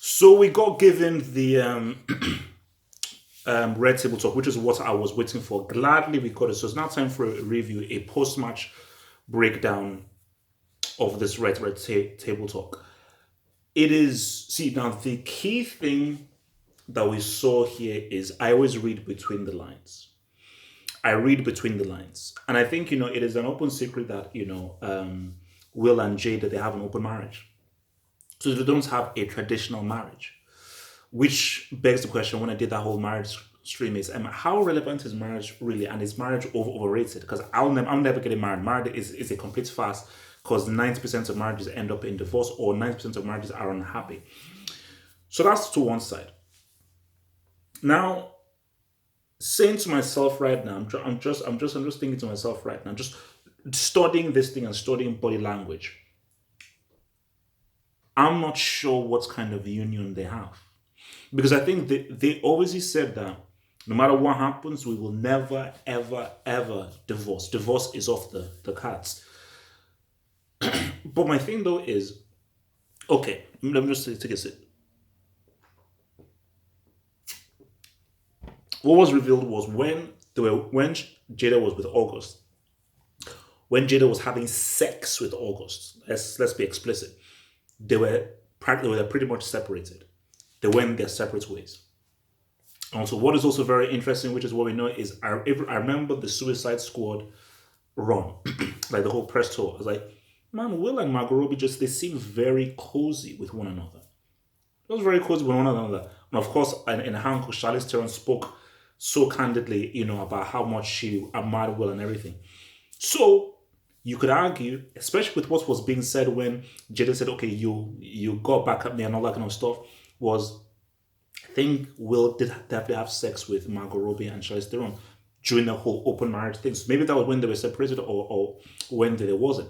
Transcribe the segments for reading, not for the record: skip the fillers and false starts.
So we got given the red table talk, which is what I was waiting for. Gladly we got it. So it's now time for a review, a post-match breakdown of this table talk. It is, see, now the key thing that we saw here is I always read between the lines. I read between the lines. And I think, it is an open secret that, Will and Jada, they have an open marriage. So they don't have a traditional marriage, which begs the question when I did that whole marriage stream is, how relevant is marriage really? And is marriage overrated? Because I'm never getting married. Marriage is a complete farce because 90% of marriages end up in divorce or 90% of marriages are unhappy. So that's to one side. Now, saying to myself right now, I'm just thinking to myself right now, just studying this thing and studying body language. I'm not sure what kind of union they have because I think they always said that no matter what happens, we will never, ever, ever divorce. Divorce is off the cards. But my thing though is, okay, let me just take a sip. What was revealed was when Jada was with August, when Jada was having sex with August. Let's be explicit. They were pretty much separated. They went their separate ways. Also, what is also very interesting, which is what we know, is I remember the Suicide Squad run, like the whole press tour. I was like, man, Will and Margot Robbie they seem very cozy with one another. It was very cozy with one another. And of course, in Hancock, Charlize Theron spoke so candidly, about how much she admired Will and everything. So you could argue, especially with what was being said when Jada said, "Okay, you got back at me" and all that kind of stuff, was I think Will did definitely have sex with Margot Robbie and Charlize Theron during the whole open marriage thing. So maybe that was when they were separated or when they wasn't.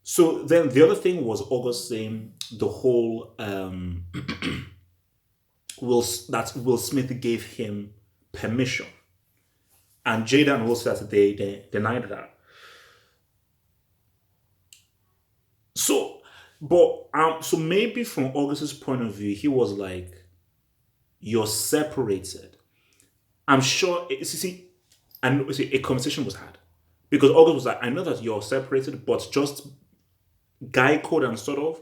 So then the other thing was August saying the whole that Will Smith gave him permission, and Jada and Will said that they denied that. So maybe from August's point of view, he was like, "You're separated." I'm sure. See, and see, a conversation was had because August was like, "I know that you're separated, but just guy code and sort of,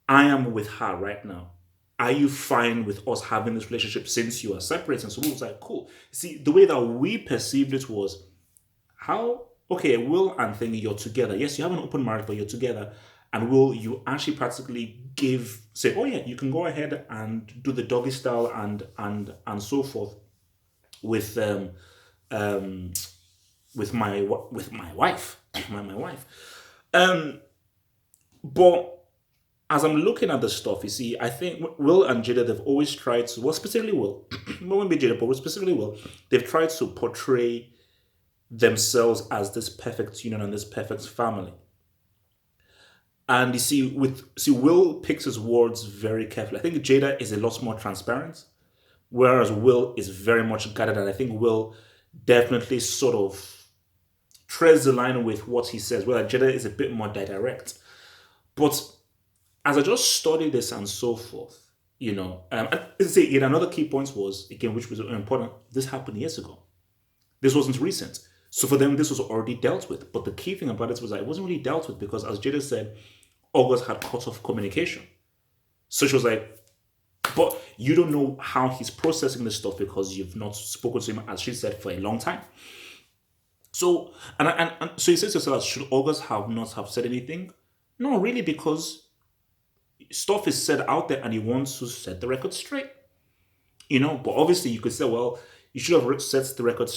I am with her right now. Are you fine with us having this relationship since you are separated?" So we was like, "Cool." See, the way that we perceived it was how okay, Will and Thingy, you're together. Yes, you have an open marriage, but you're together. And Will, you actually practically give say, "Oh yeah, you can go ahead and do the doggy style and so forth with um with my wife, my wife." Um, but as I'm looking at the stuff, you see, I think Will and Jada, they've always tried to, well, specifically Will, not maybe Jada, but specifically Will, they've tried to portray themselves as this perfect union and this perfect family. And you see, Will picks his words very carefully. I think Jada is a lot more transparent, whereas Will is very much guarded. And I think Will definitely sort of treads the line with what he says, where Jada is a bit more direct. But as I just studied this and so forth, and say, another key point was, again, which was important, this happened years ago. This wasn't recent. So for them, this was already dealt with. But the key thing about it was that it wasn't really dealt with because, as Jada said, August had cut off communication. So she was like, but you don't know how he's processing this stuff because you've not spoken to him, as she said, for a long time. So, and so he says to yourself, should August have not have said anything? No, really, because stuff is said out there and he wants to set the record straight. But obviously you could say, well, you should have set the record.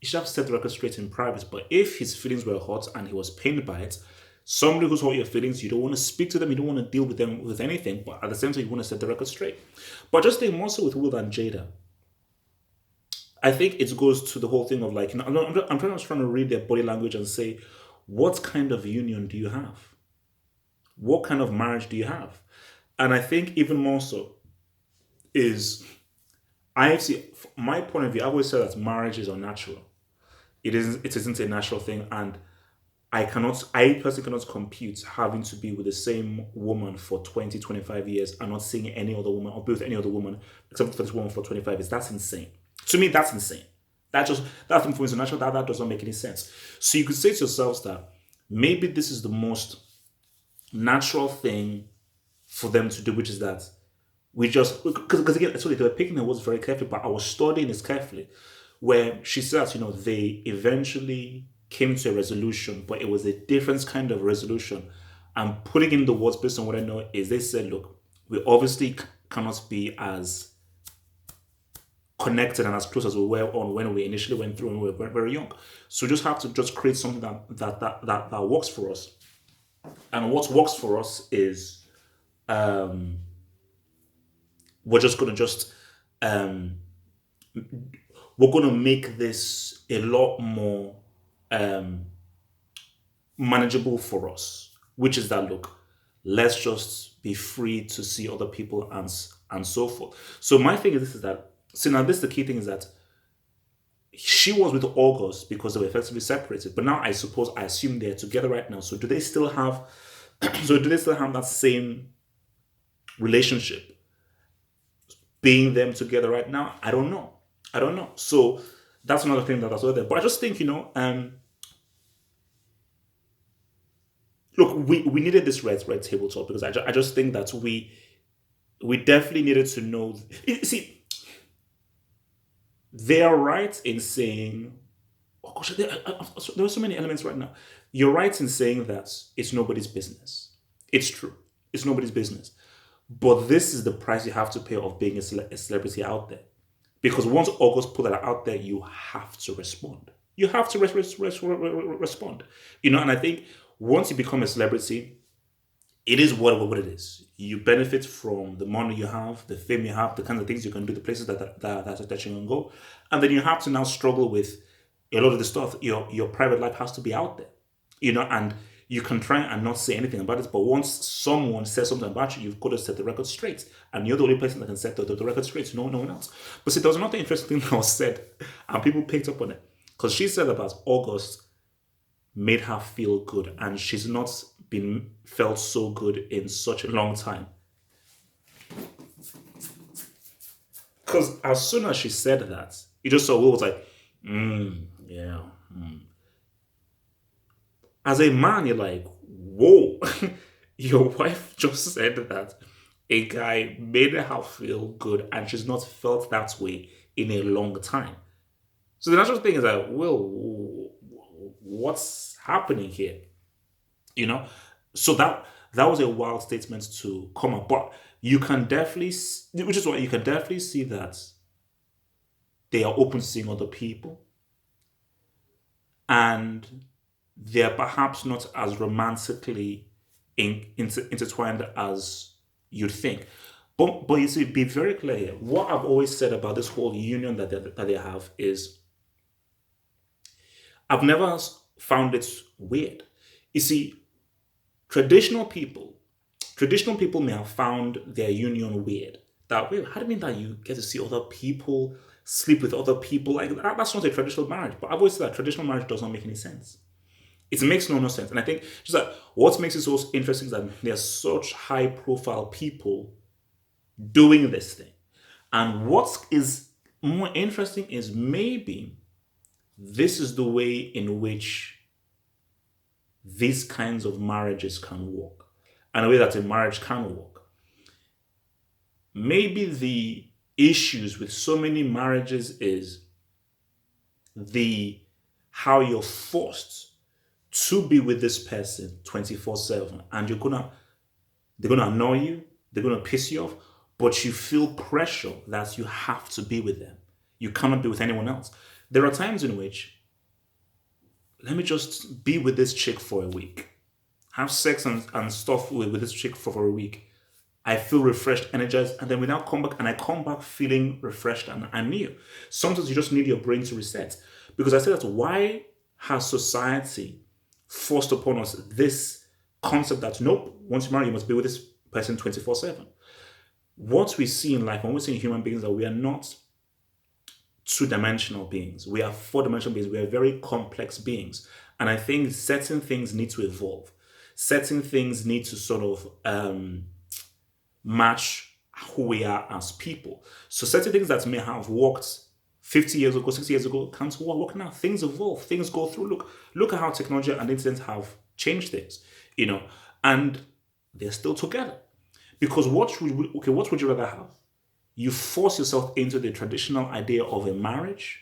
You should have set the record straight in private. But if his feelings were hot and he was pained by it, somebody who's hurt your feelings, you don't want to speak to them, you don't want to deal with them with anything. But at the same time, you want to set the record straight. But just think more so with Will and Jada. I think it goes to the whole thing of like, I'm trying to read their body language and say, what kind of union do you have? What kind of marriage do you have? And I think even more so is I see my point of view. I always say that marriage is unnatural. It isn't a natural thing, and I personally cannot compute having to be with the same woman for 20, 25 years and not seeing any other woman or be with any other woman except for this woman for 25 years. That's insane. To me, that's insane. That's international. That does not make any sense. So you could say to yourselves that maybe this is the most natural thing for them to do, which is that we just because again, actually they were picking the words very carefully, but I was studying this carefully, where she says, they eventually came to a resolution, but it was a different kind of resolution. I'm putting in the words based on what I know is they said, look, we obviously cannot be as connected and as close as we were on when we initially went through and we were very, very young. So we just have to just create something that works for us. And what works for us is um, we're just going to just um, we're going to make this a lot more um, manageable for us, which is that look, let's just be free to see other people and so forth. So my thing is this is that see now this is the key thing is that she was with August because they were effectively separated, but now I assume they're together right now. So do they still have so do they still have that same relationship being them together right now? I don't know. I don't know. So that's another thing that I saw there. But I just think, look, we needed this red table talk because I just think that we definitely needed to know. See, they are right in saying, oh gosh, there are so many elements right now. You're right in saying that it's nobody's business. It's true. It's nobody's business. But this is the price you have to pay of being a celebrity out there. Because once August put that out there, you have to respond. You have to respond. And I think once you become a celebrity, it is what it is. You benefit from the money you have, the fame you have, the kinds of things you can do, the places that you can go. And then you have to now struggle with a lot of the stuff. Your private life has to be out there. And you can try and not say anything about it, but once someone says something about you, you've got to set the record straight. And you're the only person that can set the record straight, no one else. But see, there was another interesting thing that was said, and people picked up on it. Because she said about August made her feel good, and she's not been felt so good in such a long time. Because as soon as she said that, you just saw Will was like, yeah. As a man, you're like, whoa, your wife just said that a guy made her feel good and she's not felt that way in a long time. So the natural thing is that, Will, what's happening here? You know? So that was a wild statement to come up. But you can definitely, which is why you can definitely see that they are open to seeing other people. And they're perhaps not as romantically intertwined as you'd think. But you see, be very clear here. What I've always said about this whole union that they have is I've never found it weird. You see, traditional people may have found their union weird. That wait, how do you mean that you get to see other people, sleep with other people? Like that's not a traditional marriage. But I've always said that traditional marriage does not make any sense. It makes no sense. And I think just that what makes it so interesting is that there are such high profile people doing this thing. And what is more interesting is maybe this is the way in which these kinds of marriages can work. And the way that a marriage can work. Maybe the issues with so many marriages is the how you're forced to be with this person 24/7, and they're gonna annoy you, they're gonna piss you off, but you feel pressure that you have to be with them. You cannot be with anyone else. There are times in which, let me just be with this chick for a week, have sex and stuff with this chick for a week. I feel refreshed, energized, and then we now come back and I come back feeling refreshed and new. Sometimes you just need your brain to reset. Because I say that why has society forced upon us this concept that nope, once you marry, you must be with this person 24/7. What we see in life, when we see in human beings, that we are not two-dimensional beings. We are four-dimensional beings. We are very complex beings. And I think certain things need to evolve. Certain things need to sort of match who we are as people. So certain things that may have worked 50 years ago, 60 years ago, can't work now. Things evolve, things go through. Look at how technology and internet have changed things, you know, and they're still together. Because what would you rather have? You force yourself into the traditional idea of a marriage,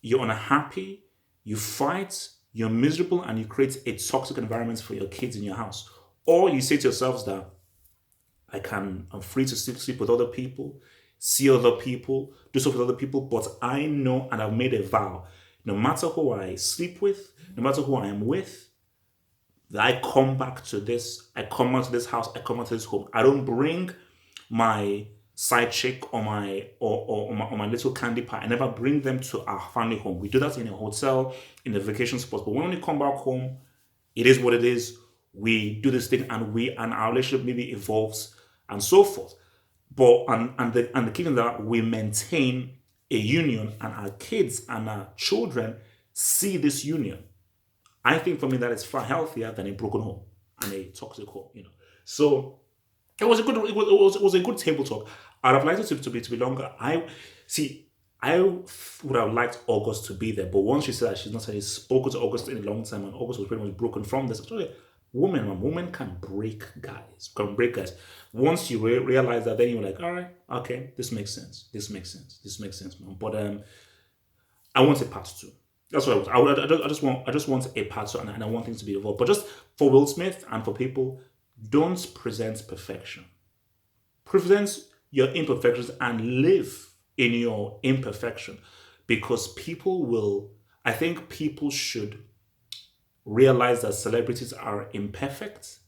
you're unhappy, you fight, you're miserable, and you create a toxic environment for your kids in your house. Or you say to yourselves that I'm free to sleep with other people, see other people, do stuff with other people, but I know and I've made a vow, no matter who I sleep with, no matter who I am with, that I come back to this, I come back to this house, I come back to this home. I don't bring my side chick or my little candy pie. I never bring them to our family home. We do that in a hotel, in a vacation spot. But when we come back home, it is what it is. We do this thing and our relationship maybe evolves and so forth. But and the key thing that we maintain a union and our kids and our children see this union. I think for me that is far healthier than a broken home and a toxic home, you know. So it was a good table talk. I'd have liked it to be longer. I would have liked August to be there, but once she said that she's not had spoken to August in a long time, and August was pretty much broken from this. Actually, women can break guys, Once you realize that, then you're like, all right, okay, this makes sense. This makes sense, man. But I want a part two. That's what I want. I just want a part two, and I want things to be evolved. But just for Will Smith and for people, don't present perfection. Present your imperfections and live in your imperfection, because people will. I think people should realize that celebrities are imperfect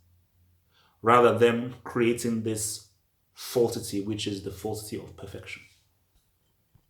rather than creating this falsity, which is the falsity of perfection.